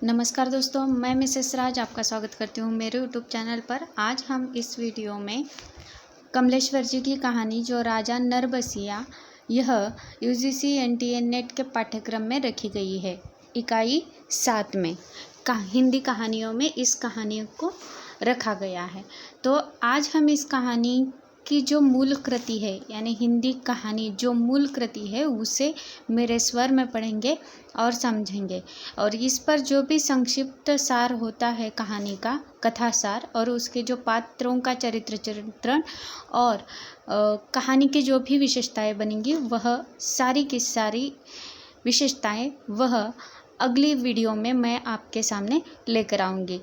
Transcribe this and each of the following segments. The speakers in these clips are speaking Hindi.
नमस्कार दोस्तों, मैं मिसेस राज आपका स्वागत करती हूँ मेरे यूट्यूब चैनल पर। आज हम इस वीडियो में कमलेश्वर जी की कहानी जो राजा नरबसिया, यह यूजीसी एनटीए नेट के पाठ्यक्रम में रखी गई है। इकाई 7 में हिंदी कहानियों में इस कहानी को रखा गया है। तो आज हम इस कहानी की जो मूल कृति है, यानी हिंदी कहानी जो मूल कृति है, उसे मेरे स्वर में पढ़ेंगे और समझेंगे। और इस पर जो भी संक्षिप्त सार होता है कहानी का, कथा सार, और उसके जो पात्रों का चरित्र चित्रण और कहानी की जो भी विशेषताएं बनेंगी, वह सारी की सारी विशेषताएं वह अगली वीडियो में मैं आपके सामने लेकर आऊँगी।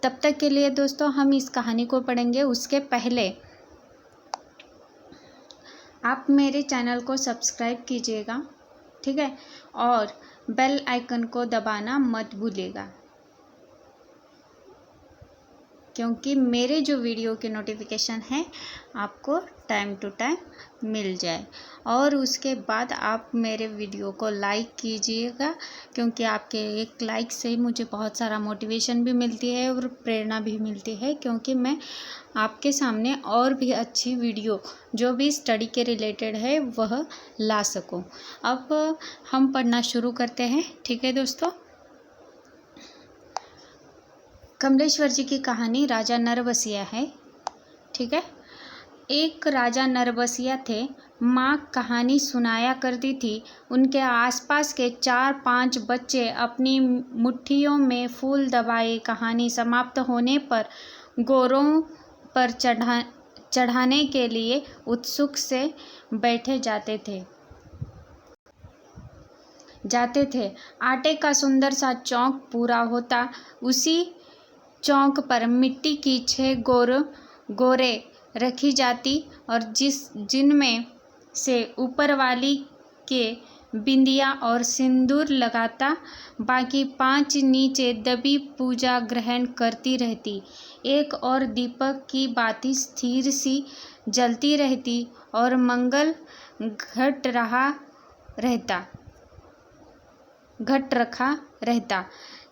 तब तक के लिए दोस्तों हम इस कहानी को पढ़ेंगे। उसके पहले आप मेरे चैनल को सब्सक्राइब कीजिएगा, ठीक है, और बेल आइकन को दबाना मत भूलिएगा, क्योंकि मेरे जो वीडियो के नोटिफिकेशन है आपको टाइम टू टाइम मिल जाए। और उसके बाद आप मेरे वीडियो को लाइक कीजिएगा, क्योंकि आपके एक लाइक से मुझे बहुत सारा मोटिवेशन भी मिलती है और प्रेरणा भी मिलती है, क्योंकि मैं आपके सामने और भी अच्छी वीडियो जो भी स्टडी के रिलेटेड है वह ला सकूं। अब हम पढ़ना शुरू करते हैं, ठीक है दोस्तों। कमलेश्वर जी की कहानी राजा नरबसिया है, ठीक है। एक राजा नरबसिया थे। माँ कहानी सुनाया करती थी। उनके आसपास के 4-5 बच्चे अपनी मुट्ठियों में फूल दबाए कहानी समाप्त होने पर गोरों पर चढ़ाने के लिए उत्सुक से बैठे जाते थे। आटे का सुंदर सा चौक पूरा होता। उसी चौक पर मिट्टी की 6 गोरे रखी जाती और जिनमें से ऊपर वाली के बिंदिया और सिंदूर लगाता, बाकी 5 नीचे दबी पूजा ग्रहण करती रहती। एक और दीपक की बाती स्थिर सी जलती रहती और मंगल घट रखा रहता,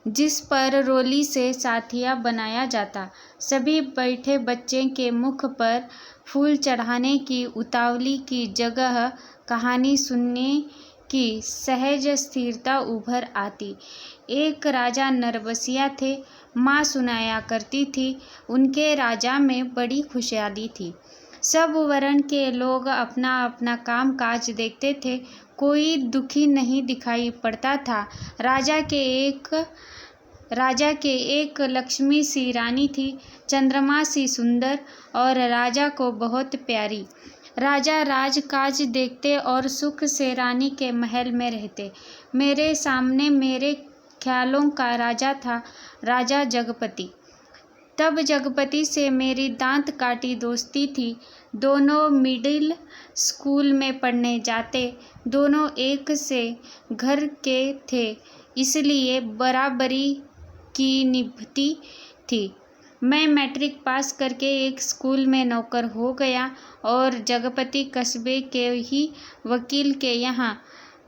जिस पर रोली से साथिया बनाया जाता। सभी बैठे बच्चे के मुख पर फूल चढ़ाने की उतावली की जगह कहानी सुनने की सहज स्थिरता उभर आती। एक राजा नरबसिया थे। माँ सुनाया करती थी। उनके राजा में बड़ी खुशहाली थी। सब वर्ण के लोग अपना अपना काम काज देखते थे। कोई दुखी नहीं दिखाई पड़ता था। राजा के एक लक्ष्मी सी रानी थी, चंद्रमा सी सुंदर और राजा को बहुत प्यारी। राजा राजकाज देखते और सुख से रानी के महल में रहते। मेरे सामने मेरे ख्यालों का राजा था, राजा जगपति। तब जगपति से मेरी दांत काटी दोस्ती थी। दोनों मिडिल स्कूल में पढ़ने जाते। दोनों एक से घर के थे, इसलिए बराबरी की निभती थी। मैं मैट्रिक पास करके एक स्कूल में नौकर हो गया और जगपति कस्बे के ही वकील के यहाँ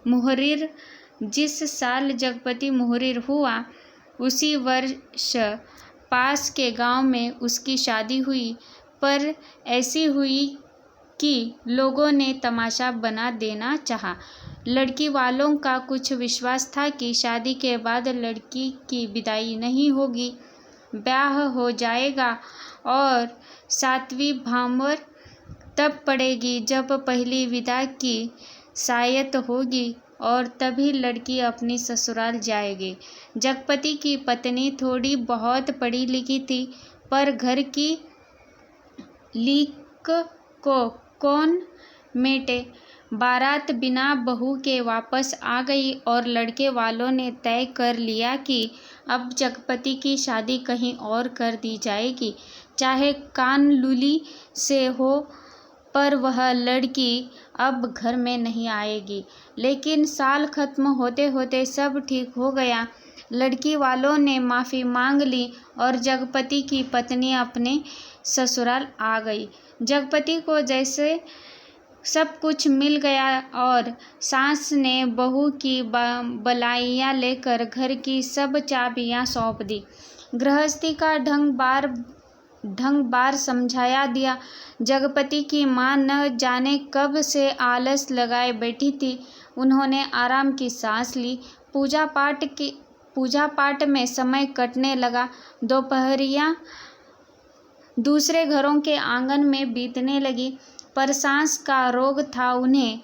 मुहर्रिर। जिस साल जगपति मुहर्रिर हुआ, उसी वर्ष पास के गांव में उसकी शादी हुई, पर ऐसी हुई कि लोगों ने तमाशा बना देना चाहा। लड़की वालों का कुछ विश्वास था कि शादी के बाद लड़की की विदाई नहीं होगी, ब्याह हो जाएगा और 7वीं भांवर तब पड़ेगी जब पहली विदा की सायत होगी, और तभी लड़की अपनी ससुराल जाएगी। जगपति की पत्नी थोड़ी बहुत पढ़ी लिखी थी, पर घर की लीक को कौन मेटे। बारात बिना बहू के वापस आ गई और लड़के वालों ने तय कर लिया कि अब जगपति की शादी कहीं और कर दी जाएगी, चाहे कान लूली से हो, पर वह लड़की अब घर में नहीं आएगी। लेकिन साल खत्म होते होते सब ठीक हो गया। लड़की वालों ने माफ़ी मांग ली और जगपति की पत्नी अपने ससुराल आ गई। जगपति को जैसे सब कुछ मिल गया और सास ने बहू की बलाइयाँ लेकर घर की सब चाबियाँ सौंप दी। गृहस्थी का ढंग बार समझाया दिया। जगपति की माँ न जाने कब से आलस लगाए बैठी थी। उन्होंने आराम की सांस ली। पूजा पाठ में समय कटने लगा। दोपहरियाँ दूसरे घरों के आंगन में बीतने लगी। पर सांस का रोग था उन्हें,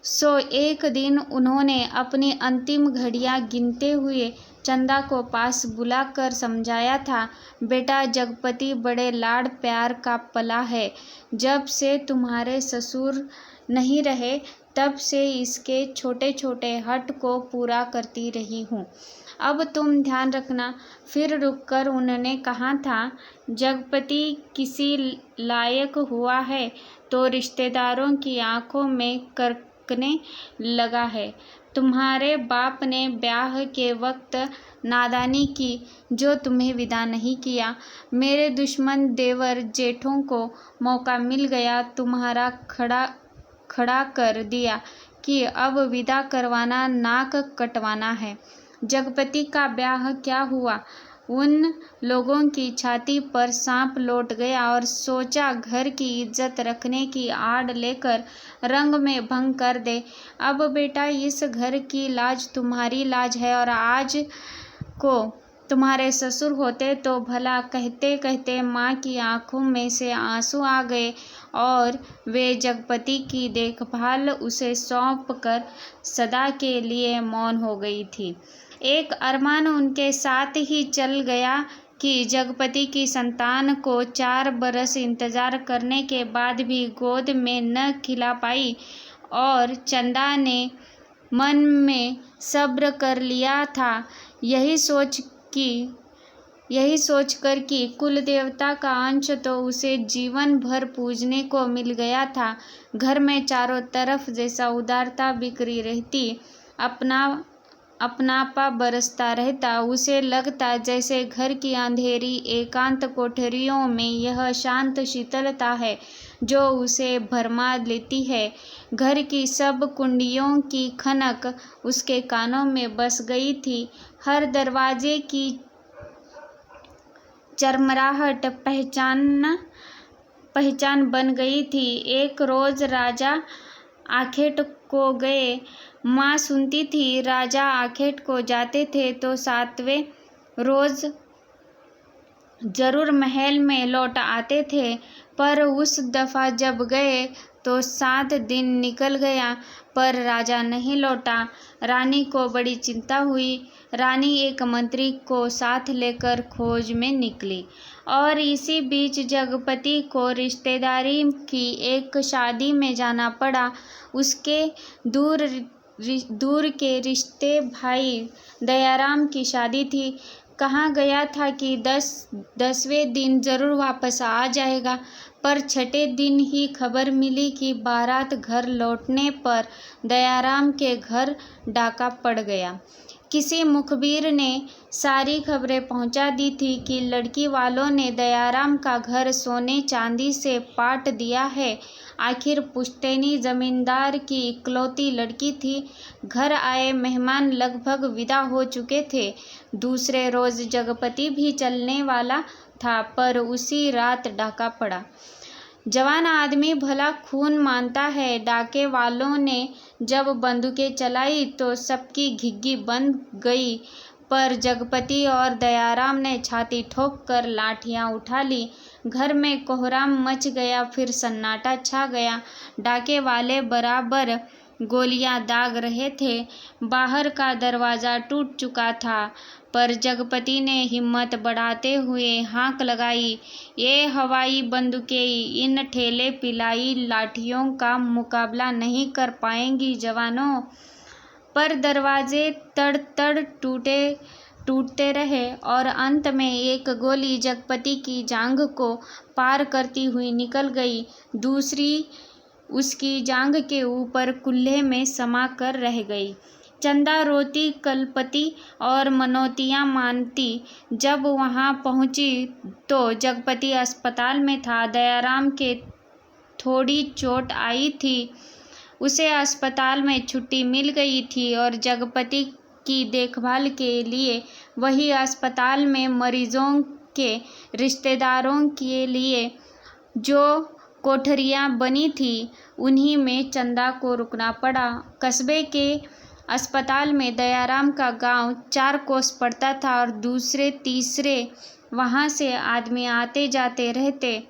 सो एक दिन उन्होंने अपनी अंतिम घड़ियां गिनते हुए चंदा को पास बुलाकर समझाया था, बेटा, जगपति बड़े लाड प्यार का पला है। जब से तुम्हारे ससुर नहीं रहे तब से इसके छोटे छोटे हट को पूरा करती रही हूँ। अब तुम ध्यान रखना। फिर रुककर उन्होंने कहा था, जगपति किसी लायक हुआ है तो रिश्तेदारों की आंखों में करकने लगा है। तुम्हारे बाप ने ब्याह के वक्त नादानी की जो तुम्हें विदा नहीं किया। मेरे दुश्मन देवर जेठों को मौका मिल गया, तुम्हारा खड़ा कर दिया कि अब विदा करवाना, नाक कटवाना है। जगपति का ब्याह क्या हुआ? उन लोगों की छाती पर सांप लौट गया और सोचा घर की इज्जत रखने की आड़ लेकर रंग में भंग कर दे। अब बेटा, इस घर की लाज तुम्हारी लाज है और आज को तुम्हारे ससुर होते तो भला। कहते कहते माँ की आंखों में से आंसू आ गए और वे जगपति की देखभाल उसे सौंप कर सदा के लिए मौन हो गई थी। एक अरमान उनके साथ ही चल गया कि जगपति की संतान को 4 बरस इंतजार करने के बाद भी गोद में न खिला पाई और चंदा ने मन में सब्र कर लिया था, यही सोचकर कि कुल देवता का अंश तो उसे जीवन भर पूजने को मिल गया था। घर में चारों तरफ जैसा उदारता बिखरी रहती, अपनापा बरसता रहता। उसे लगता जैसे घर की अंधेरी एकांत कोठरियों में यह शांत शीतलता है जो उसे भरमा लेती है। घर की सब कुंडियों की खनक उसके कानों में बस गई थी। हर दरवाजे की चरमराहट पहचान बन गई थी। एक रोज राजा आखेट को गए। माँ सुनती थी, राजा आखेट को जाते थे तो 7वें रोज जरूर महल में लौट आते थे, पर उस दफा जब गए तो 7 दिन निकल गया पर राजा नहीं लौटा। रानी को बड़ी चिंता हुई। रानी एक मंत्री को साथ लेकर खोज में निकली और इसी बीच जगपति को रिश्तेदारी की एक शादी में जाना पड़ा। उसके दूर के रिश्ते भाई दयाराम की शादी थी। कहा गया था कि 10वें दिन जरूर वापस आ जाएगा, पर 6ठे दिन ही खबर मिली कि बारात घर लौटने पर दयाराम के घर डाका पड़ गया। किसी मुखबिर ने सारी खबरें पहुंचा दी थी कि लड़की वालों ने दयाराम का घर सोने चांदी से पाट दिया है। आखिर पुश्तैनी जमींदार की इकलौती लड़की थी। घर आए मेहमान लगभग विदा हो चुके थे। दूसरे रोज जगपति भी चलने वाला था, पर उसी रात डाका पड़ा। जवान आदमी भला खून मानता है। डाके वालों ने जब बंदूकें चलाई तो सबकी घिघी बंद गई, पर जगपति और दयाराम ने छाती ठोक कर लाठियां उठा ली। घर में कोहराम मच गया, फिर सन्नाटा छा गया। डाके वाले बराबर गोलियां दाग रहे थे। बाहर का दरवाजा टूट चुका था, पर जगपति ने हिम्मत बढ़ाते हुए हाँक लगाई, ये हवाई बंदूकें इन ठेले पिलाई लाठियों का मुकाबला नहीं कर पाएंगी जवानों। पर दरवाजे तड़ टूटते रहे और अंत में एक गोली जगपति की जांघ को पार करती हुई निकल गई। दूसरी उसकी जांघ के ऊपर कुल्हे में समा कर रह गई। चंदा रोती कलपती और मनौतियां मानती। जब वहां पहुंची तो जगपति अस्पताल में था। दयाराम के थोड़ी चोट आई थी। उसे अस्पताल में छुट्टी मिल गई थी और जगपति की देखभाल के लिए वही अस्पताल में मरीजों के रिश्तेदारों के लिए जो कोठरियां बनी थी उन्हीं में चंदा को रुकना पड़ा। कस्बे के अस्पताल में दयाराम का गांव 4 कोस पड़ता था और दूसरे तीसरे वहां से आदमी आते जाते रहते।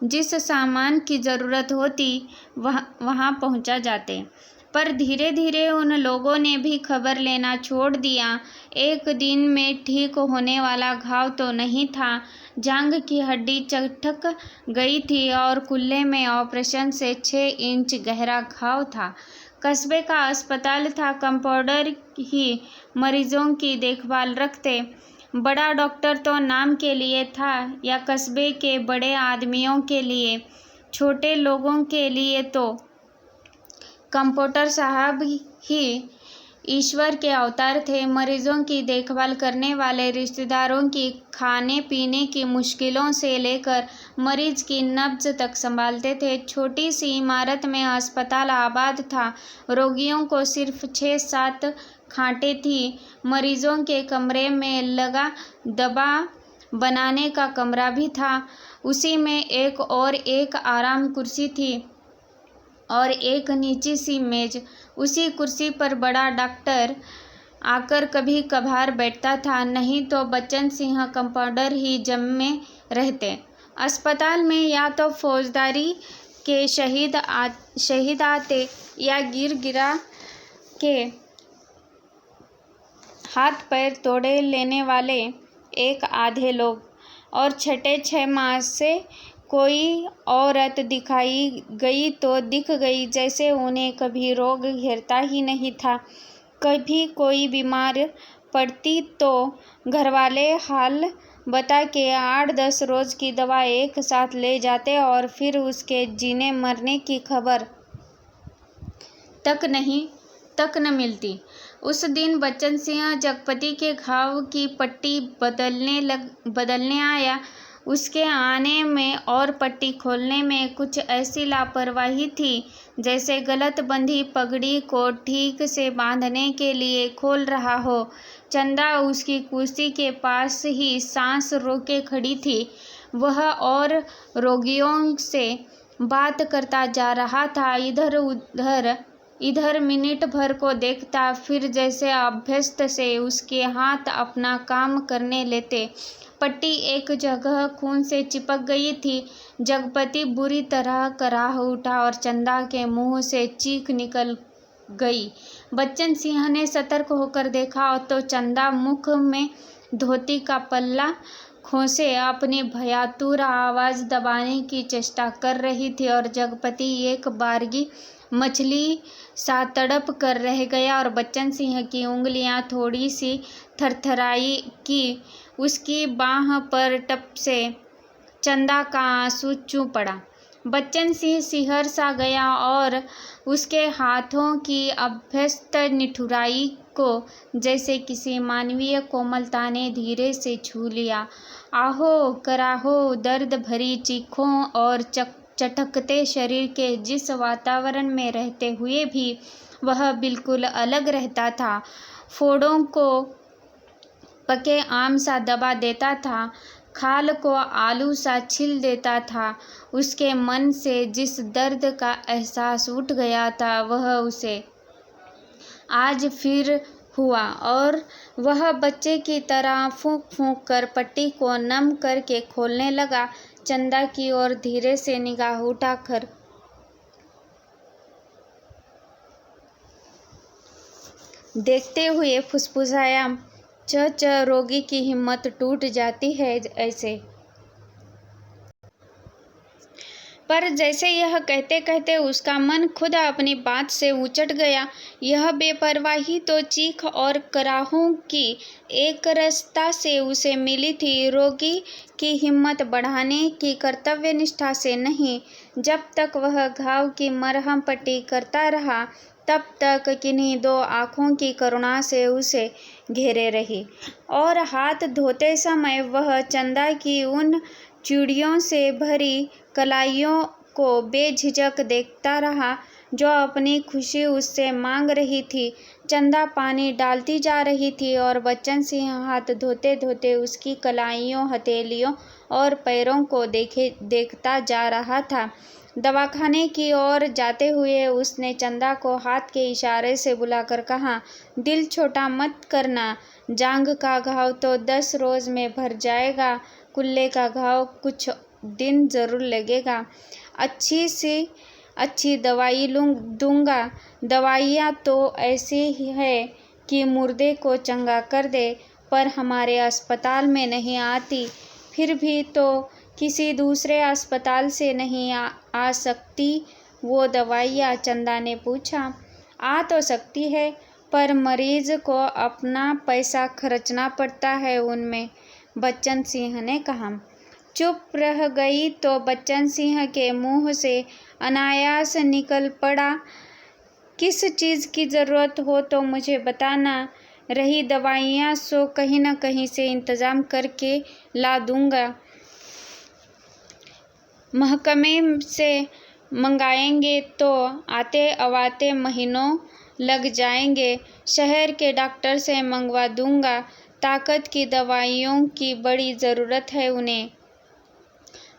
जिस सामान की ज़रूरत होती वहां पहुंचा जाते। पर धीरे धीरे उन लोगों ने भी खबर लेना छोड़ दिया। एक दिन में ठीक होने वाला घाव तो नहीं था, जांघ की हड्डी चटक गई थी और कुल्ले में ऑपरेशन से 6 इंच गहरा घाव था। कस्बे का अस्पताल था, कंपाउंडर ही मरीजों की देखभाल रखते। बड़ा डॉक्टर तो नाम के लिए था या कस्बे के बड़े आदमियों के लिए, छोटे लोगों के लिए तो कंपाउंडर साहब ही ईश्वर के अवतार थे। मरीजों की देखभाल करने वाले रिश्तेदारों की खाने पीने की मुश्किलों से लेकर मरीज की नब्ज तक संभालते थे। छोटी सी इमारत में अस्पताल आबाद था। रोगियों को सिर्फ 6-7 खाटें थी। मरीजों के कमरे में लगा दवा बनाने का कमरा भी था। उसी में एक आराम कुर्सी थी और एक नीची सी मेज। उसी कुर्सी पर बड़ा डॉक्टर आकर कभी कभार बैठता था, नहीं तो बच्चन सिंह कंपाउंडर ही जमे रहते। अस्पताल में या तो फौजदारी के शहीद आते या गिरा के हाथ पैर तोड़े लेने वाले 1 आधे लोग, और छठे 6 माह से कोई औरत दिखाई गई तो दिख गई, जैसे उन्हें कभी रोग घेरता ही नहीं था। कभी कोई बीमार पड़ती तो घरवाले हाल बता के 8-10 रोज की दवा एक साथ ले जाते और फिर उसके जीने मरने की खबर तक न मिलती। उस दिन बच्चन सिंह जगपति के घाव की पट्टी बदलने आया। उसके आने में और पट्टी खोलने में कुछ ऐसी लापरवाही थी जैसे गलत बंधी पगड़ी को ठीक से बांधने के लिए खोल रहा हो। चंदा उसकी कुर्सी के पास ही सांस रोके खड़ी थी। वह और रोगियों से बात करता जा रहा था। इधर मिनट भर को देखता, फिर जैसे अभ्यस्त से उसके हाथ अपना काम करने लेते। पट्टी एक जगह खून से चिपक गई थी। जगपति बुरी तरह कराह उठा और चंदा के मुंह से चीख निकल गई। बच्चन सिंह ने सतर्क होकर देखा तो चंदा मुख में धोती का पल्ला खोसे अपनी भयातुर आवाज दबाने की चेष्टा कर रही थी और जगपति एक बारगी मछली सा तड़प कर रह गया और बच्चन सिंह की उंगलियां थोड़ी सी थरथराई कि उसकी बाह पर टप से चंदा का आंसू चू पड़ा। बच्चन सिंह सिहर सा गया और उसके हाथों की अभ्यस्त निठुराई को जैसे किसी मानवीय कोमलता ने धीरे से छू लिया। आहो कराहो दर्द भरी चीखों और चटकते शरीर के जिस वातावरण में रहते हुए भी वह बिल्कुल अलग रहता था। फोड़ों को पके आम सा दबा देता था, खाल को आलू सा छिल देता था। उसके मन से जिस दर्द का एहसास उठ गया था वह उसे आज फिर हुआ और वह बच्चे की तरह फूंक फूंक कर पट्टी को नम करके खोलने लगा। चंदा की ओर धीरे से निगाह उठाकर देखते हुए फुसफुसाया, रोगी की हिम्मत टूट जाती है ऐसे। पर जैसे यह कहते कहते उसका मन खुद अपनी बात से उचट गया। यह बेपरवाही तो चीख और कराहों की एक रसता से उसे मिली थी, रोगी की हिम्मत बढ़ाने की कर्तव्य निष्ठा से नहीं। जब तक वह घाव की मरहम पट्टी करता रहा तब तक किन्हीं 2 आँखों की करुणा से उसे घेरे रही और हाथ धोते समय वह चंदा की उन चूड़ियों से भरी कलाइयों को बेझिझक देखता रहा, जो अपनी खुशी उससे मांग रही थी। चंदा पानी डालती जा रही थी और बच्चन सिंह हाथ धोते धोते उसकी कलाइयों, हथेलियों और पैरों को देखता जा रहा था। दवाखाने की ओर जाते हुए उसने चंदा को हाथ के इशारे से बुलाकर कहा, दिल छोटा मत करना, जांघ का घाव तो 10 रोज में भर जाएगा, कुल्ले का घाव कुछ दिन जरूर लगेगा। अच्छी सी अच्छी दवाई दूंगा। दवाइयाँ तो ऐसी ही है कि मुर्दे को चंगा कर दे, पर हमारे अस्पताल में नहीं आती। फिर भी तो किसी दूसरे अस्पताल से नहीं आ सकती वो दवाइयाँ? चंदा ने पूछा। आ तो सकती है, पर मरीज को अपना पैसा खर्चना पड़ता है उनमें, बच्चन सिंह ने कहा। चुप रह गई तो बच्चन सिंह के मुंह से अनायास निकल पड़ा, किस चीज़ की ज़रूरत हो तो मुझे बताना, रही दवाइयाँ सो कहीं न कहीं से इंतज़ाम करके ला दूंगा। महकमे से मंगाएंगे तो आते अवाते महीनों लग जाएंगे, शहर के डॉक्टर से मंगवा दूंगा। ताकत की दवाइयों की बड़ी ज़रूरत है उन्हें।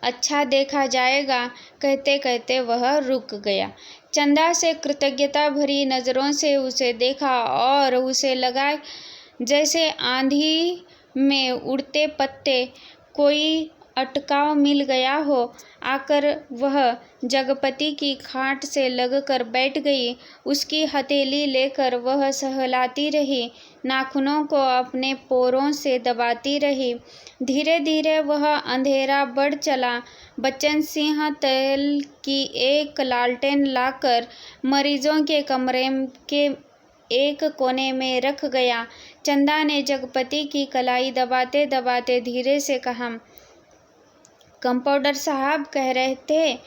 अच्छा देखा जाएगा। कहते कहते वह रुक गया। चंदा से कृतज्ञता भरी नज़रों से उसे देखा और उसे लगा जैसे आंधी में उड़ते पत्ते कोई अटकाव मिल गया हो। आकर वह जगपति की खाट से लगकर बैठ गई। उसकी हथेली लेकर वह सहलाती रही, नाखूनों को अपने पोरों से दबाती रही। धीरे धीरे वह अंधेरा बढ़ चला। बच्चन सिंह तेल की एक लालटेन लाकर मरीजों के कमरे के एक कोने में रख गया। चंदा ने जगपति की कलाई दबाते दबाते धीरे से कहा, कंपाउंडर साहब कह रहे थे।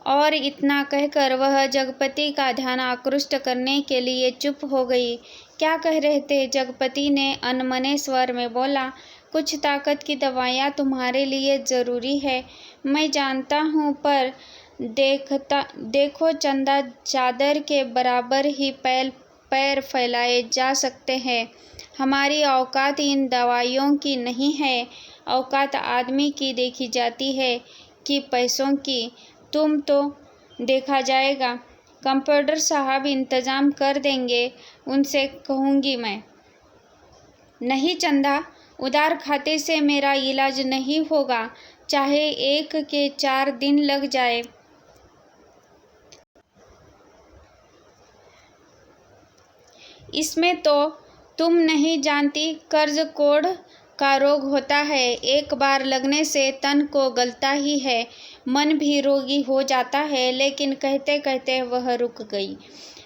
और इतना कहकर वह जगपति का ध्यान आकृष्ट करने के लिए चुप हो गई। क्या कह रहे थे? जगपति ने अनमने स्वर में बोला, कुछ ताकत की दवाइयाँ तुम्हारे लिए ज़रूरी है, मैं जानता हूँ, पर देखो चंदा, चादर के बराबर ही पैर फैलाए जा सकते हैं। हमारी औकात इन दवाइयों की नहीं है, औकात आदमी की देखी जाती है कि पैसों की। तुम तो देखा जाएगा, कंपाउंडर साहब इंतज़ाम कर देंगे, उनसे कहूँगी मैं। नहीं चंदा, उधार खाते से मेरा इलाज नहीं होगा, चाहे 1 के 4 दिन लग जाए। इसमें तो तुम नहीं जानती, कर्ज कोढ़ का रोग होता है, एक बार लगने से तन को गलता ही है, मन भी रोगी हो जाता है। लेकिन कहते कहते वह रुक गई।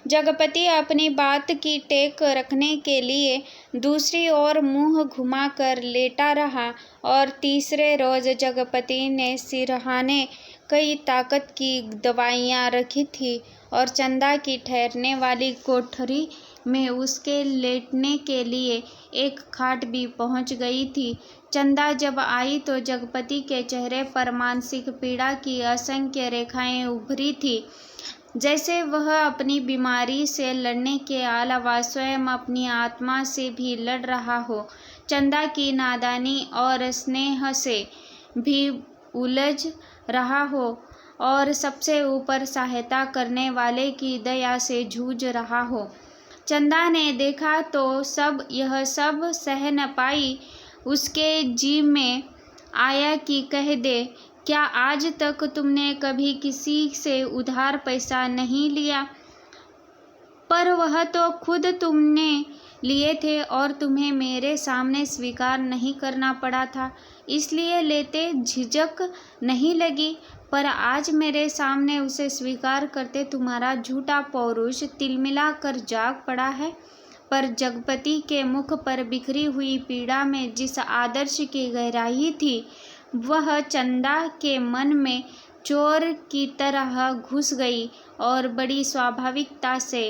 जगपति अपनी बात की टेक रखने के लिए दूसरी ओर मुंह घुमाकर लेटा रहा और तीसरे रोज जगपति ने सिरहाने कई ताकत की दवाइयाँ रखी थी और चंदा की ठहरने वाली कोठरी में उसके लेटने के लिए एक खाट भी पहुंच गई थी। चंदा जब आई तो जगपति के चेहरे पर मानसिक पीड़ा की असंख्य रेखाएं उभरी थी, जैसे वह अपनी बीमारी से लड़ने के अलावा स्वयं अपनी आत्मा से भी लड़ रहा हो, चंदा की नादानी और स्नेह से भी उलझ रहा हो और सबसे ऊपर सहायता करने वाले की दया से जूझ रहा हो। चंदा ने देखा तो यह सब सह न पाई। उसके जी में आया कि कह दे, क्या आज तक तुमने कभी किसी से उधार पैसा नहीं लिया? पर वह तो खुद तुमने लिए थे और तुम्हें मेरे सामने स्वीकार नहीं करना पड़ा था, इसलिए लेते झिझक नहीं लगी। पर आज मेरे सामने उसे स्वीकार करते तुम्हारा झूठा पौरुष तिलमिला कर जाग पड़ा है। पर जगपति के मुख पर बिखरी हुई पीड़ा में जिस आदर्श की गहराई थी, वह चंदा के मन में चोर की तरह घुस गई और बड़ी स्वाभाविकता से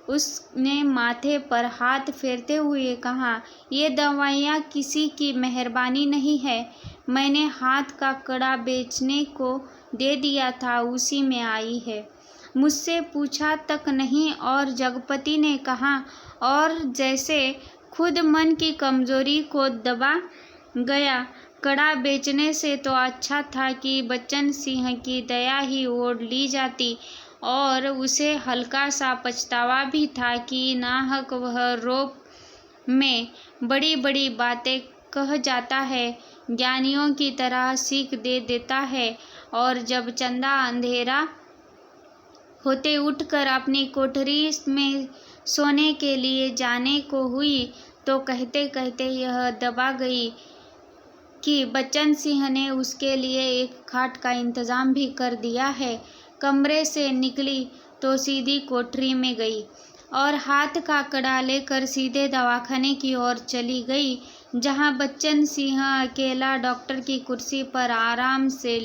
उसने माथे पर हाथ फेरते हुए कहा, ये दवाइयाँ किसी की मेहरबानी नहीं है। मैंने हाथ का कड़ा बेचने को दे दिया था, उसी में आई है। मुझसे पूछा तक नहीं। और जगपति ने कहा, और जैसे खुद मन की कमजोरी को दबा गया। कड़ा बेचने से तो अच्छा था कि बच्चन सिंह की दया ही ओढ़ ली जाती। और उसे हल्का सा पछतावा भी था कि नाहक वह रोप में बड़ी बड़ी बातें कह जाता है, ज्ञानियों की तरह सीख दे देता है। और जब चंदा अंधेरा होते उठकर अपनी कोठरी में सोने के लिए जाने को हुई तो कहते कहते यह दबा गई कि बच्चन सिंह ने उसके लिए एक खाट का इंतजाम भी कर दिया है। कमरे से निकली तो सीधी कोठरी में गई और हाथ का कड़ा लेकर सीधे दवाखाने की ओर चली गई, जहां बच्चन सिंह अकेला डॉक्टर की कुर्सी पर आराम से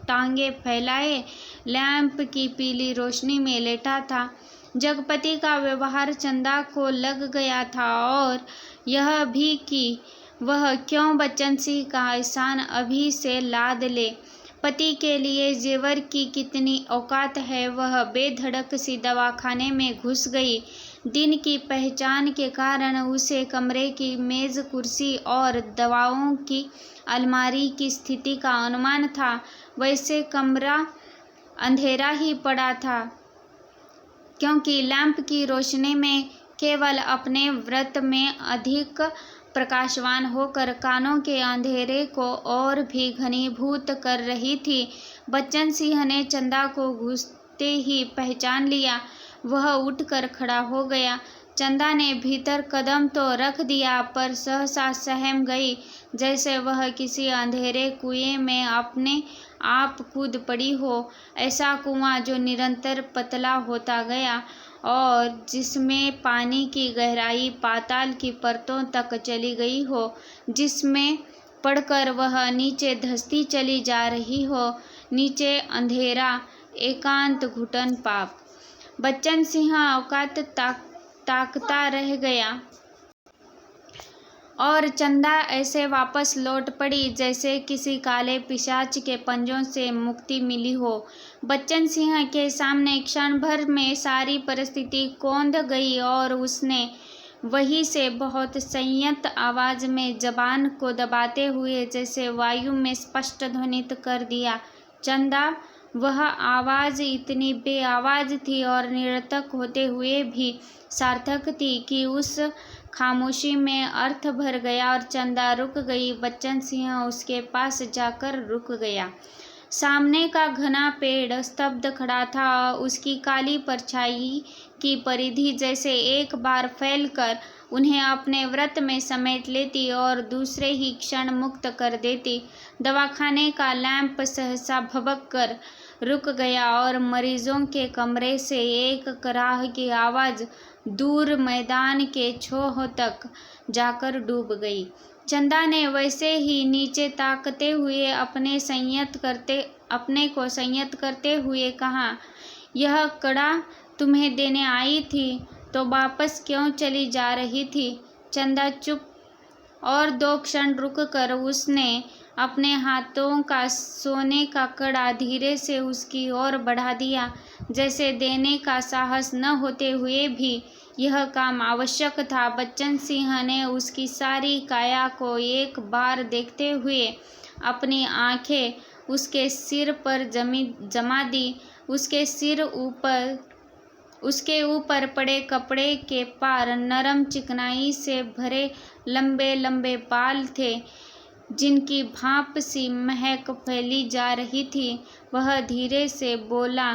टांगे फैलाए लैंप की पीली रोशनी में लेटा था। जगपति का व्यवहार चंदा को लग गया था और यह भी कि वह क्यों बच्चन सिंह का एहसान अभी से लाद ले। पति के लिए जेवर की कितनी औकात है। वह बेधड़क सी दवाखाने में घुस गई। दिन की पहचान के कारण उसे कमरे की मेज कुर्सी और दवाओं की अलमारी की स्थिति का अनुमान था। वैसे कमरा अंधेरा ही पड़ा था, क्योंकि लैंप की रोशनी में केवल अपने व्रत में अधिक प्रकाशवान होकर कानों के अंधेरे को और भी घनीभूत कर रही थी। बच्चन सिंह ने चंदा को घुसते ही पहचान लिया। वह उठकर खड़ा हो गया। चंदा ने भीतर कदम तो रख दिया, पर सहसा सहम गई, जैसे वह किसी अंधेरे कुएं में अपने आप कूद पड़ी हो। ऐसा कुआं जो निरंतर पतला होता गया और जिसमें पानी की गहराई पाताल की परतों तक चली गई हो, जिसमें पड़कर वह नीचे धंसती चली जा रही हो। नीचे अंधेरा, एकांत, घुटन, पाप। बच्चन सिंह औकात ताकता रह गया और चंदा ऐसे वापस लौट पड़ी जैसे किसी काले पिशाच के पंजों से मुक्ति मिली हो। बच्चन सिंह के सामने क्षण भर में सारी परिस्थिति कौंध गई और उसने वहीं से बहुत संयत आवाज में जबान को दबाते हुए जैसे वायु में स्पष्ट ध्वनित कर दिया, चंदा। वह आवाज इतनी बेआवाज थी और निरर्थक होते हुए भी सार्थक थी कि उस खामोशी में अर्थ भर गया और चंदा रुक गई। बच्चन सिंह उसके पास जाकर रुक गया। सामने का घना पेड़ स्तब्ध खड़ा था। उसकी काली परछाई की परिधि जैसे एक बार फैलकर उन्हें अपने व्रत में समेट लेती और दूसरे ही क्षण मुक्त कर देती। दवाखाने का लैंप सहसा भभक कर रुक गया और मरीजों के कमरे से एक कराह की आवाज दूर मैदान के छोह तक जाकर डूब गई। चंदा ने वैसे ही नीचे ताकते हुए अपने को संयत करते हुए कहा, यह कड़ा तुम्हें देने आई थी तो वापस क्यों चली जा रही थी? चंदा चुप और 2 क्षण रुककर उसने अपने हाथों का सोने का कड़ा धीरे से उसकी ओर बढ़ा दिया, जैसे देने का साहस न होते हुए भी यह काम आवश्यक था। बच्चन सिंह ने उसकी सारी काया को एक बार देखते हुए अपनी आंखें उसके सिर पर जमा दी। उसके ऊपर पड़े कपड़े के पार नरम चिकनाई से भरे लंबे लंबे बाल थे, जिनकी भाप सी महक फैली जा रही थी। वह धीरे से बोला,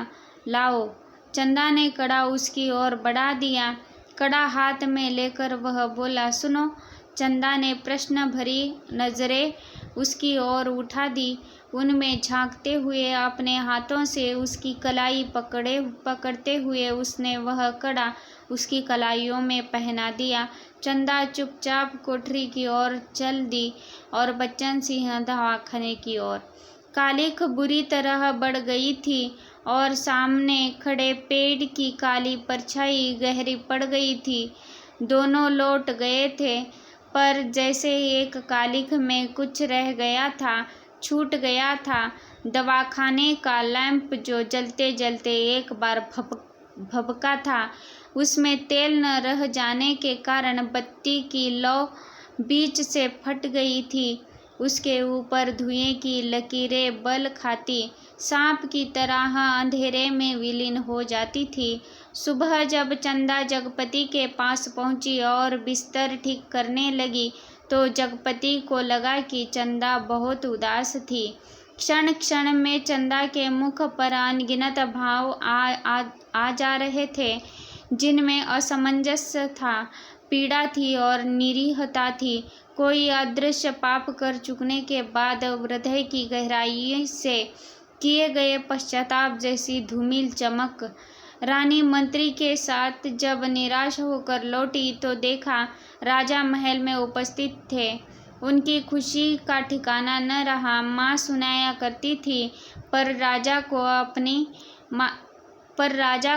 लाओ। चंदा ने कड़ा उसकी ओर बढ़ा दिया। कड़ा हाथ में लेकर वह बोला, सुनो। चंदा ने प्रश्न भरी नजरें उसकी ओर उठा दी। उनमें झांकते हुए अपने हाथों से उसकी कलाई पकड़ते हुए उसने वह कड़ा उसकी कलाइयों में पहना दिया। चंदा चुपचाप कोठरी की ओर चल दी और बच्चन सिंह दवाखाने की ओर। कालिख बुरी तरह बढ़ गई थी और सामने खड़े पेड़ की काली परछाई गहरी पड़ गई थी। दोनों लौट गए थे, पर जैसे एक कालिख में कुछ रह गया था, छूट गया था। दवाखाने का लैंप जो जलते जलते एक बार भभका था, उसमें तेल न रह जाने के कारण बत्ती की लौ बीच से फट गई थी। उसके ऊपर धुएं की लकीरें बल खाती सांप की तरह अंधेरे में विलीन हो जाती थी। सुबह जब चंदा जगपति के पास पहुंची और बिस्तर ठीक करने लगी, तो जगपति को लगा कि चंदा बहुत उदास थी। क्षण क्षण में चंदा के मुख पर अनगिनत भाव आ जा रहे थे, जिनमें असमंजस था, पीड़ा थी और निरीहता थी। कोई अदृश्य पाप कर चुकने के बाद हृदय की गहराई से किए गए पश्चाताप जैसी धूमिल चमक। रानी मंत्री के साथ जब निराश होकर लौटी तो देखा राजा महल में उपस्थित थे। उनकी खुशी का ठिकाना न रहा। माँ सुनाया करती थी, पर राजा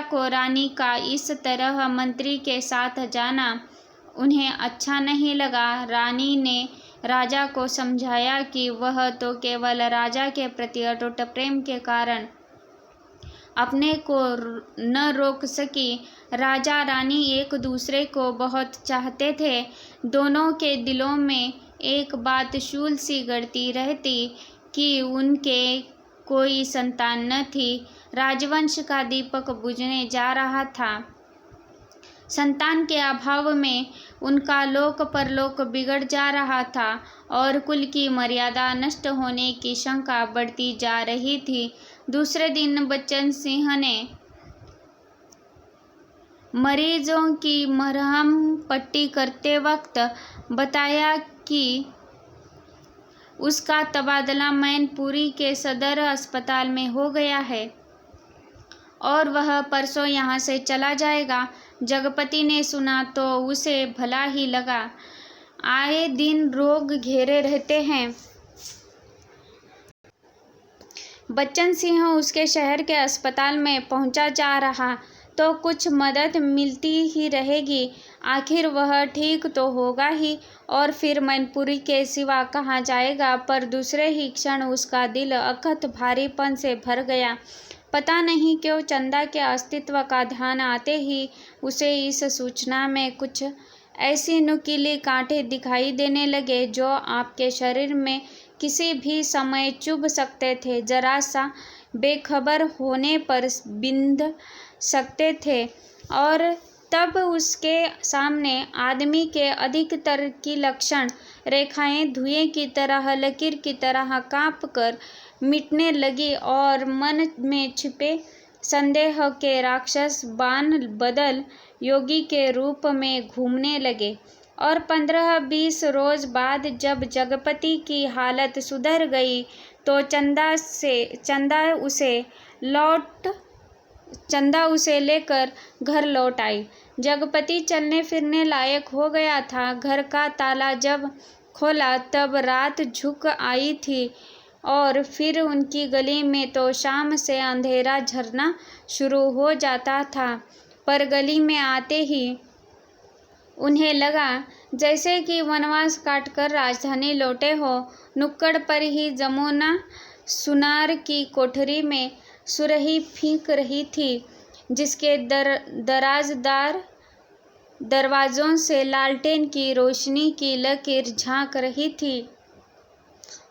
को रानी का इस तरह मंत्री के साथ जाना उन्हें अच्छा नहीं लगा। रानी ने राजा को समझाया कि वह तो केवल राजा के प्रति अटूट प्रेम के कारण अपने को न रोक सकी। राजा रानी एक दूसरे को बहुत चाहते थे। दोनों के दिलों में एक बात शूल सी गड़ती रहती कि उनके कोई संतान न थी। राजवंश का दीपक बुझने जा रहा था। संतान के अभाव में उनका लोक परलोक बिगड़ जा रहा था और कुल की मर्यादा नष्ट होने की शंका बढ़ती जा रही थी। दूसरे दिन बच्चन सिंह ने मरीजों की मरहम पट्टी करते वक्त बताया कि उसका तबादला मैनपुरी के सदर अस्पताल में हो गया है और वह परसों यहाँ से चला जाएगा। जगपति ने सुना तो उसे भला ही लगा। आए दिन रोग घेरे रहते हैं। बच्चन सिंह उसके शहर के अस्पताल में पहुंचा जा रहा तो कुछ मदद मिलती ही रहेगी। आखिर वह ठीक तो होगा ही, और फिर मैनपुरी के सिवा कहाँ जाएगा। पर दूसरे ही क्षण उसका दिल अकथ भारीपन से भर गया। पता नहीं क्यों चंदा के अस्तित्व का ध्यान आते ही उसे इस सूचना में कुछ ऐसी नुकीली कांटे दिखाई देने लगे जो आपके शरीर में किसी भी समय चुभ सकते थे, जरा सा बेखबर होने पर बिंध सकते थे। और तब उसके सामने आदमी के अधिकतर की लक्षण रेखाएं धुएं की तरह, लकीर की तरह कांप कर मिटने लगी और मन में छिपे संदेह के राक्षस बाण बदल योगी के रूप में घूमने लगे। और 15-20 रोज बाद जब जगपति की हालत सुधर गई तो चंदा उसे लेकर घर लौट आई। जगपति चलने फिरने लायक हो गया था। घर का ताला जब खोला तब रात झुक आई थी और फिर उनकी गली में तो शाम से अंधेरा झरना शुरू हो जाता था। पर गली में आते ही उन्हें लगा जैसे कि वनवास काटकर राजधानी लौटे हो। नुक्कड़ पर ही जमुना सुनार की कोठरी में सुरही फींक रही थी, जिसके दराजदार दरवाजों से लालटेन की रोशनी की लकीर झांक रही थी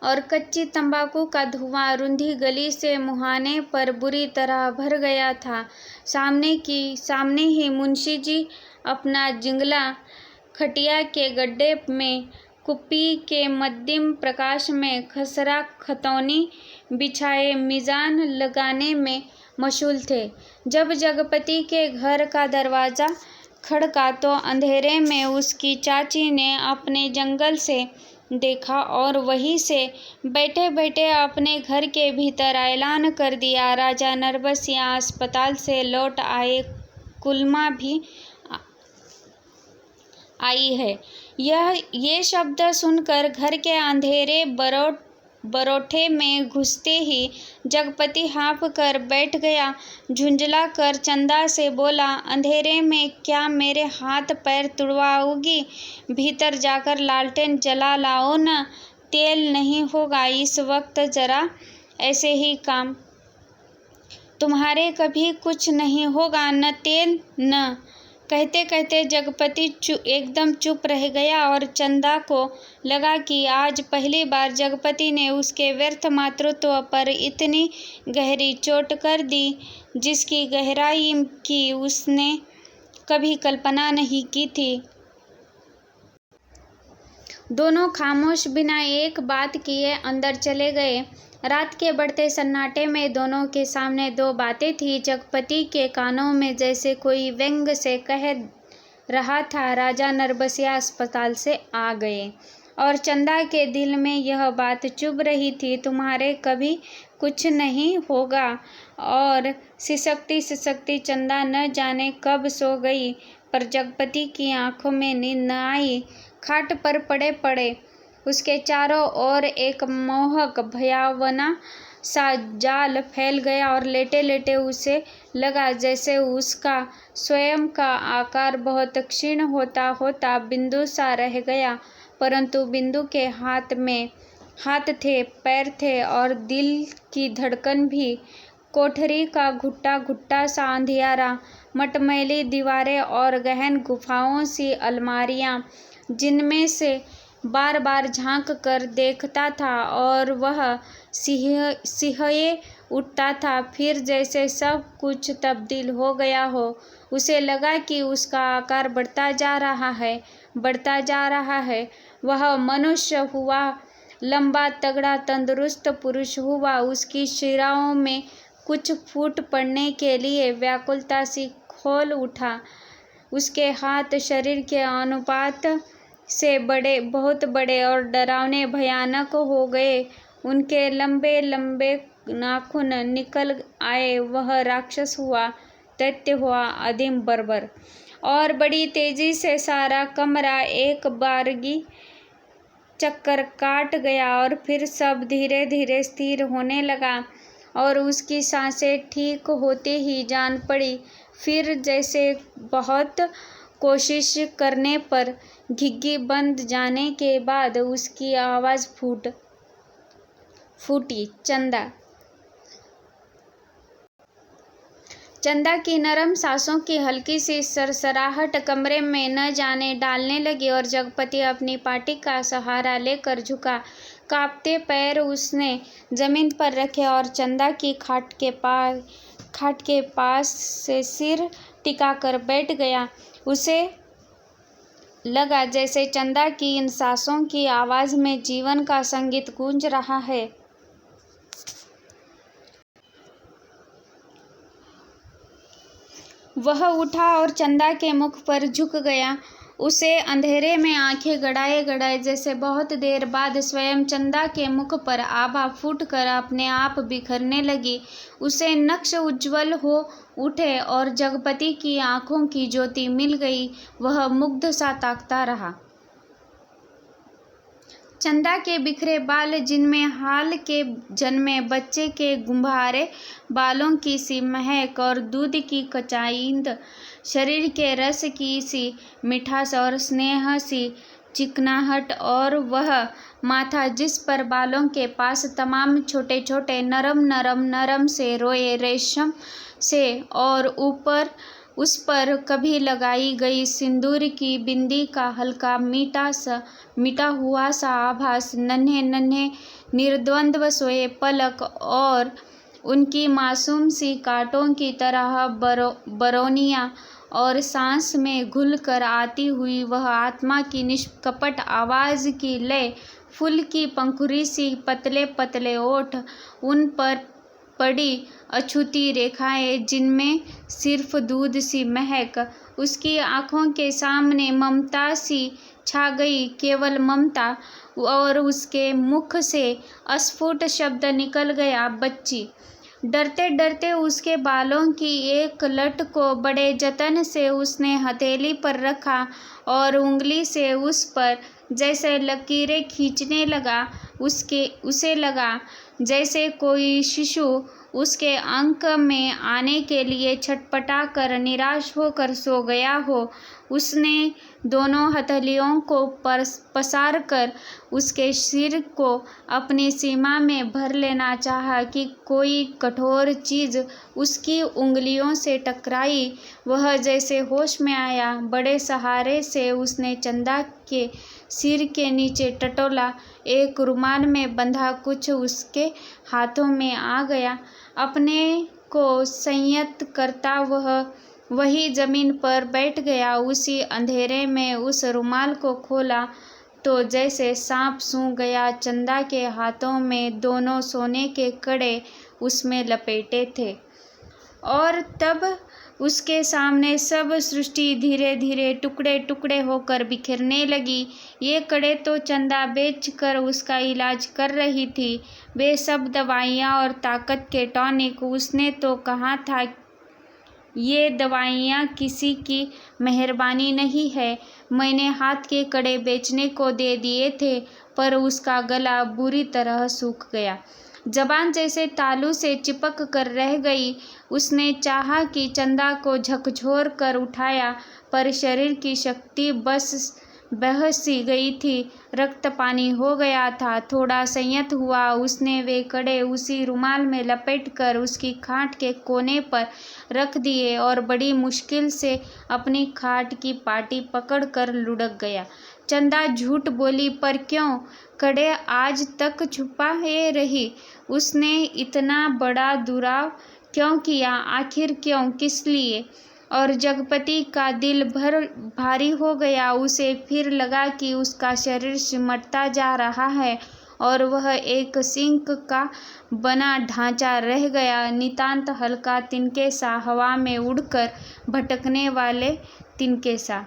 और कच्ची तंबाकू का धुआं रूंधी गली से मुहाने पर बुरी तरह भर गया था। सामने ही मुंशी जी अपना जिंगला खटिया के गड्ढे में कुप्पी के मध्यम प्रकाश में खसरा खतौनी बिछाए मिजान लगाने में मशगूल थे। जब जगपति के घर का दरवाजा खड़का तो अंधेरे में उसकी चाची ने अपने जंगल से देखा और वहीं से बैठे बैठे अपने घर के भीतर ऐलान कर दिया, राजा नरबसिया अस्पताल से लौट आए, कुलमा भी आई है। ये शब्द सुनकर घर के अंधेरे बरोठे में घुसते ही जगपति हाँफ कर बैठ गया। झुंझला कर चंदा से बोला, अंधेरे में क्या मेरे हाथ पैर तुड़वाओगी? भीतर जाकर लालटेन जला लाओ न। तेल नहीं होगा इस वक्त, जरा ऐसे ही काम। तुम्हारे कभी कुछ नहीं होगा, न तेल न। कहते कहते जगपति एकदम चुप रह गया और चंदा को लगा कि आज पहली बार जगपति ने उसके व्यर्थ मातृत्व पर इतनी गहरी चोट कर दी, जिसकी गहराई की उसने कभी कल्पना नहीं की थी। दोनों खामोश बिना एक बात किए अंदर चले गए। रात के बढ़ते सन्नाटे में दोनों के सामने दो बातें थी। जगपति के कानों में जैसे कोई व्यंग से कह रहा था, राजा नरबसिया अस्पताल से आ गए। और चंदा के दिल में यह बात चुभ रही थी, तुम्हारे कभी कुछ नहीं होगा। और सिसकती सिसकती चंदा न जाने कब सो गई, पर जगपति की आंखों में नींद न आई। खाट पर पड़े पड़े उसके चारों ओर एक मोहक भयावना सा जाल फैल गया और लेटे लेटे उसे लगा जैसे उसका स्वयं का आकार बहुत क्षीण होता होता बिंदु सा रह गया। परंतु बिंदु के हाथ में हाथ थे, पैर थे और दिल की धड़कन भी। कोठरी का घुट्टा घुट्टा सा अंधियारा, मटमैली दीवारें और गहन गुफाओं सी अलमारियां, जिनमें से बार बार झांक कर देखता था और वह सिहरे उठता था। फिर जैसे सब कुछ तब्दील हो गया हो, उसे लगा कि उसका आकार बढ़ता जा रहा है, बढ़ता जा रहा है। वह मनुष्य हुआ, लंबा तगड़ा तंदुरुस्त पुरुष हुआ। उसकी शिराओं में कुछ फूट पड़ने के लिए व्याकुलता सी खोल उठा। उसके हाथ शरीर के अनुपात से बड़े, बहुत बड़े और डरावने भयानक हो गए। उनके लंबे लंबे नाखून निकल आए। वह राक्षस हुआ, दैत्य हुआ, आदिम बर्बर। और बड़ी तेजी से सारा कमरा एक बारगी चक्कर काट गया और फिर सब धीरे धीरे स्थिर होने लगा और उसकी सांसें ठीक होते ही जान पड़ी। फिर जैसे बहुत कोशिश करने पर घिघी बंद जाने के बाद उसकी आवाज़ फूटी, चंदा। चंदा की नरम सांसों की हल्की सी सरसराहट कमरे में न जाने डालने लगी और जगपति अपनी पाटी का सहारा लेकर झुका। कांपते पैर उसने जमीन पर रखे और चंदा की खाट के पास से सिर टिकाकर बैठ गया। उसे लगा जैसे चंदा की इन सांसों की आवाज में जीवन का संगीत गूंज रहा है। वह उठा और चंदा के मुख पर झुक गया। उसे अंधेरे में आंखें गड़ाए गड़ाए जैसे बहुत देर बाद स्वयं चंदा के मुख पर आभा फूटकर अपने आप बिखरने लगी। उसे नक्श उज्ज्वल हो उठे और जगपति की आंखों की ज्योति मिल गई। वह मुग्ध सा ताकता रहा। चंदा के बिखरे बाल, जिनमें हाल के जन्मे बच्चे के गुम्हारे बालों की सी महक और दूध की कचाईंद शरीर के रस की सी मिठास और स्नेह सी चिकनाहट, और वह माथा जिस पर बालों के पास तमाम छोटे छोटे नरम से रोए रेशम से, और ऊपर उस पर कभी लगाई गई सिंदूर की बिंदी का हल्का मीठा हुआ सा आभास, नन्हे नन्हे निर्द्वंद्व सोए पलक और उनकी मासूम सी कांटों की तरह बरौनियां, और सांस में घुल कर आती हुई वह आत्मा की निष्कपट आवाज की लय, फूल की पंखुड़ी सी पतले पतले ओठ, उन पर पड़ी अछूती रेखाएं जिनमें सिर्फ दूध सी महक। उसकी आंखों के सामने ममता सी छा गई, केवल ममता, और उसके मुख से अस्फुट शब्द निकल गया, बच्ची। डरते डरते उसके बालों की एक लट को बड़े जतन से उसने हथेली पर रखा और उंगली से उस पर जैसे लकीरें खींचने लगा। उसे लगा जैसे कोई शिशु उसके अंक में आने के लिए छटपटा कर निराश होकर सो गया हो। उसने दोनों हथेलियों को पसार कर उसके सिर को अपनी सीमा में भर लेना चाहा कि कोई कठोर चीज़ उसकी उंगलियों से टकराई। वह जैसे होश में आया, बड़े सहारे से उसने चंदा के सिर के नीचे टटोला। एक रुमाल में बंधा कुछ उसके हाथों में आ गया। अपने को संयत करता वही जमीन पर बैठ गया। उसी अंधेरे में उस रुमाल को खोला तो जैसे सांप सूंघ गया। चंदा के हाथों में दोनों सोने के कड़े उसमें लपेटे थे और तब उसके सामने सब सृष्टि धीरे धीरे टुकड़े टुकड़े होकर बिखरने लगी। ये कड़े तो चंदा बेच कर उसका इलाज कर रही थी। वे सब दवाइयाँ और ताकत के टॉनिक। उसने तो कहा था ये दवाइयाँ किसी की मेहरबानी नहीं है। मैंने हाथ के कड़े बेचने को दे दिए थे, पर उसका गला बुरी तरह सूख गया। जबान जैसे तालू से चिपक कर रह गई। उसने चाहा कि चंदा को झकझोर कर उठाया, पर शरीर की शक्ति बस बह सी गई थी। रक्त पानी हो गया था। थोड़ा संयत हुआ। उसने वे कड़े उसी रुमाल में लपेटकर उसकी खाट के कोने पर रख दिए और बड़ी मुश्किल से अपनी खाट की पाटी पकड़कर लुढ़क गया। चंदा झूठ बोली, पर क्यों? कड़े आज तक छुपाए रही। उसने इतना बड़ा दुराव क्यों किया? आखिर क्यों? किस लिए? और जगपति का दिल भारी हो गया। उसे फिर लगा कि उसका शरीर सिमटता जा रहा है और वह एक सिंक का बना ढांचा रह गया, नितांत हल्का तिनके सा, हवा में उड़कर भटकने वाले तिनके सा।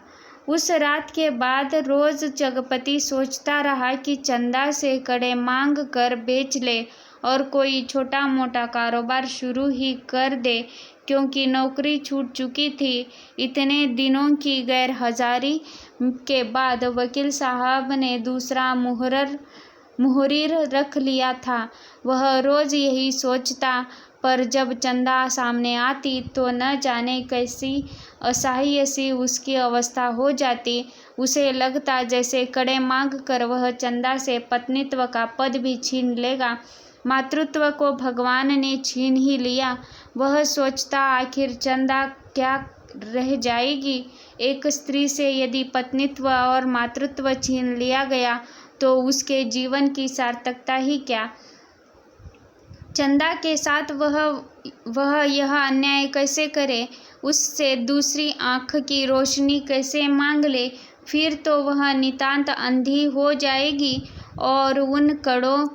उस रात के बाद रोज जगपति सोचता रहा कि चंदा से कड़े मांग कर बेच ले और कोई छोटा मोटा कारोबार शुरू ही कर दे, क्योंकि नौकरी छूट चुकी थी। इतने दिनों की गैरहाजिरी के बाद वकील साहब ने दूसरा मुहर्रिर रख लिया था। वह रोज यही सोचता, पर जब चंदा सामने आती तो न जाने कैसी असह्य सी उसकी अवस्था हो जाती। उसे लगता जैसे कड़े मांग कर वह चंदा से पत्नीत्व का पद भी छीन लेगा। मातृत्व को भगवान ने छीन ही लिया। वह सोचता, आखिर चंदा क्या रह जाएगी? एक स्त्री से यदि पत्नीत्व और मातृत्व छीन लिया गया तो उसके जीवन की सार्थकता ही क्या? चंदा के साथ वह यह अन्याय कैसे करे? उससे दूसरी आँख की रोशनी कैसे मांग ले? फिर तो वह नितांत अंधी हो जाएगी और उन कड़ों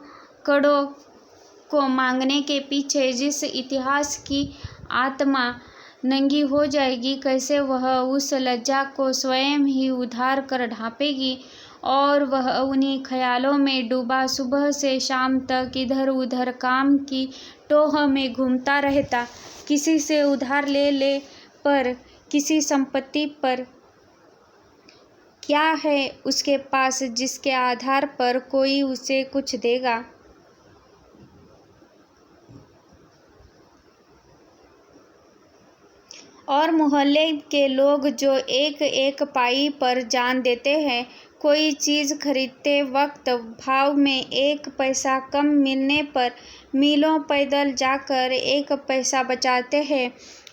को मांगने के पीछे जिस इतिहास की आत्मा नंगी हो जाएगी, कैसे वह उस लज्जा को स्वयं ही उधार कर ढांपेगी? और वह उन्हीं ख्यालों में डूबा सुबह से शाम तक इधर उधर काम की टोह में घूमता रहता। किसी से उधार ले पर किसी संपत्ति पर क्या है उसके पास जिसके आधार पर कोई उसे कुछ देगा? और मोहल्ले के लोग जो एक एक पाई पर जान देते हैं, कोई चीज़ खरीदते वक्त भाव में 1 पैसा कम मिलने पर मीलों पैदल जाकर 1 पैसा बचाते हैं।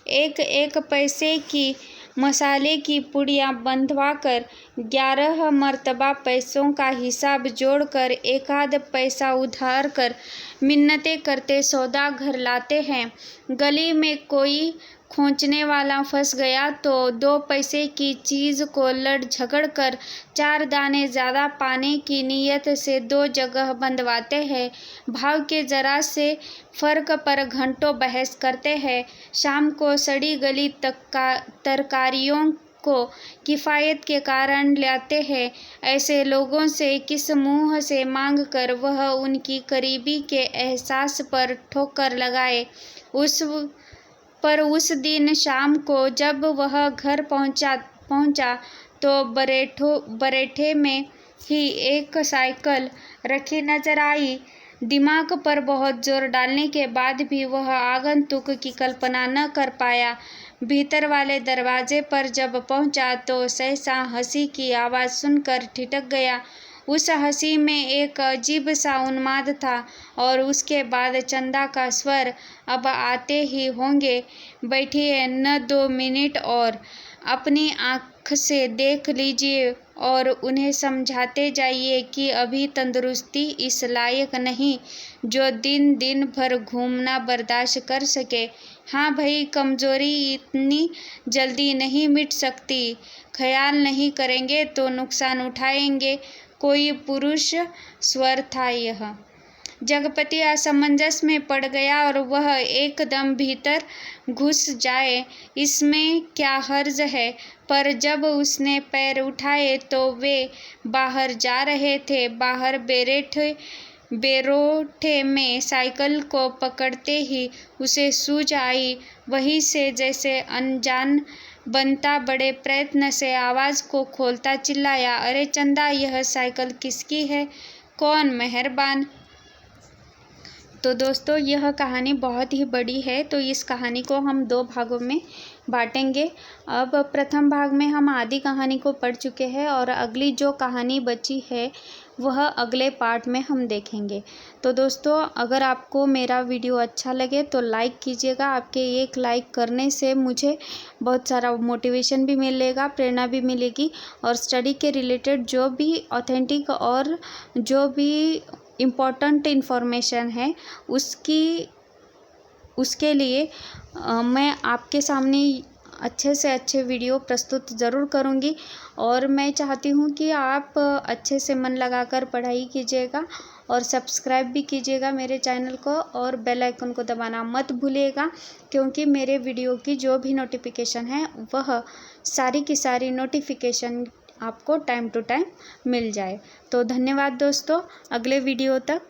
1 पैसे की मसाले की पुड़ियाँ बंधवाकर 11 मर्तबा पैसों का हिसाब जोड़कर 1 आध पैसा उधार कर मिन्नतें करते सौदा घर लाते हैं। गली में कोई खोचने वाला फंस गया तो 2 पैसे की चीज़ को लड़ झगड़ कर 4 दाने ज़्यादा पाने की नीयत से 2 जगह बंधवाते हैं। भाव के जरा से फर्क पर घंटों बहस करते हैं। शाम को सड़ी गली तरकारियों को किफ़ायत के कारण लाते हैं। ऐसे लोगों से किस मुँह से मांग कर वह उनकी करीबी के एहसास पर ठोकर लगाए? उस दिन शाम को जब वह घर पहुंचा तो बरेठे में ही एक साइकिल रखी नजर आई। दिमाग पर बहुत जोर डालने के बाद भी वह आगंतुक की कल्पना न कर पाया। भीतर वाले दरवाजे पर जब पहुंचा तो सहसा हंसी की आवाज़ सुनकर ठिठक गया। उस हंसी में एक अजीब सा उन्माद था। और उसके बाद चंदा का स्वर, अब आते ही होंगे, बैठिए न 2 मिनट और, अपनी आँख से देख लीजिए और उन्हें समझाते जाइए कि अभी तंदुरुस्ती इस लायक नहीं जो दिन दिन भर घूमना बर्दाश्त कर सके। हाँ भाई, कमज़ोरी इतनी जल्दी नहीं मिट सकती। ख्याल नहीं करेंगे तो नुकसान उठाएंगे। कोई पुरुष स्वर था यह। जगपति असमंजस में पड़ गया और वह एकदम भीतर घुस जाए इसमें क्या हर्ज है। पर जब उसने पैर उठाए तो वे बाहर जा रहे थे। बाहर बेरोठे में साइकिल को पकड़ते ही उसे सूझ आई। वहीं से जैसे अनजान बनता बड़े प्रयत्न से आवाज़ को खोलता चिल्लाया, अरे चंदा, यह साइकिल किसकी है? कौन मेहरबान? तो दोस्तों, यह कहानी बहुत ही बड़ी है, तो इस कहानी को हम 2 भागों में बांटेंगे। अब प्रथम भाग में हम आधी कहानी को पढ़ चुके हैं और अगली जो कहानी बची है वह अगले पार्ट में हम देखेंगे। तो दोस्तों, अगर आपको मेरा वीडियो अच्छा लगे तो लाइक कीजिएगा। आपके एक लाइक करने से मुझे बहुत सारा मोटिवेशन भी मिलेगा, प्रेरणा भी मिलेगी और स्टडी के रिलेटेड जो भी ऑथेंटिक और जो भी इम्पोर्टेंट इन्फॉर्मेशन है उसके लिए मैं आपके सामने अच्छे से अच्छे वीडियो प्रस्तुत ज़रूर करूँगी। और मैं चाहती हूँ कि आप अच्छे से मन लगाकर पढ़ाई कीजिएगा और सब्सक्राइब भी कीजिएगा मेरे चैनल को और बेल आइकन को दबाना मत भूलिएगा, क्योंकि मेरे वीडियो की जो भी नोटिफिकेशन है वह सारी की सारी नोटिफिकेशन आपको टाइम टू टाइम मिल जाए। तो धन्यवाद दोस्तों, अगले वीडियो तक।